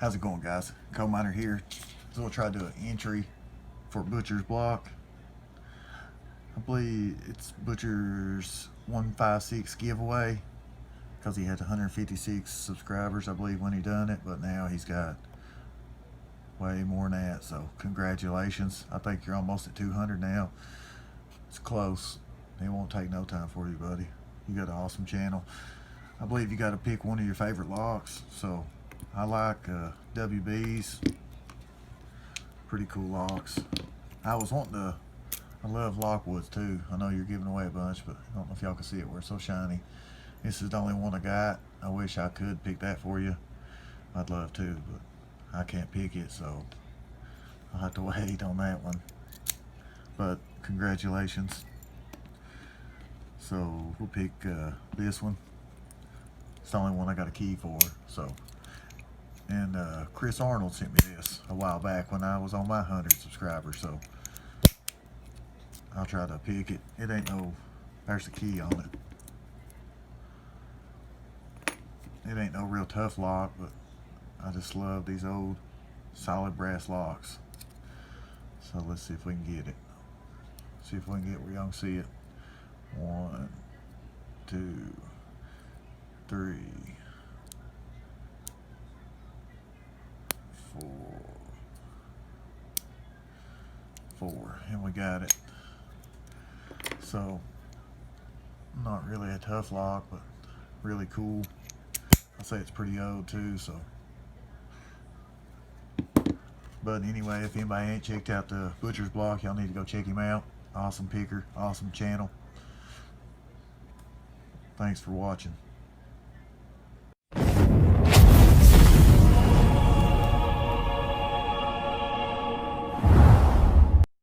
How's it going, guys? Coal Miner here. So we'll try to do an entry for Butcher's block. I believe it's Butcher's 156 giveaway because he had 156 subscribers, I believe, when he done it, but now he's got way more than that. So congratulations. I think you're almost at 200 now. It's close. It won't take no time for you, buddy. You got an awesome channel. I believe you got to pick one of your favorite locks. So I like WBs. Pretty cool locks. I was wanting to, I love Lockwoods too. I know you're giving away a bunch, but I don't know if y'all can see it where it's so shiny. This is the only one I got. I wish I could pick that for you. I'd love to, but I can't pick it, so I'll have to wait on that one. But congratulations. So we'll pick this one. It's the only one I got a key for. So, and Chris Arnold sent me this a while back when I was on my 100 subscribers. So I'll try to pick it. It ain't no, there's the key on it. It ain't no real tough lock, but I just love these old solid brass locks. So let's see if we can get it. See if we can get where y'all can see it. 1, 2, 3, 4, and we got it. So not really a tough lock, but really cool. I'll say it's pretty old too. So, but anyway, if anybody ain't checked out the Butcher's block, y'all need to go check him out. Awesome picker, awesome channel. Thanks for watching.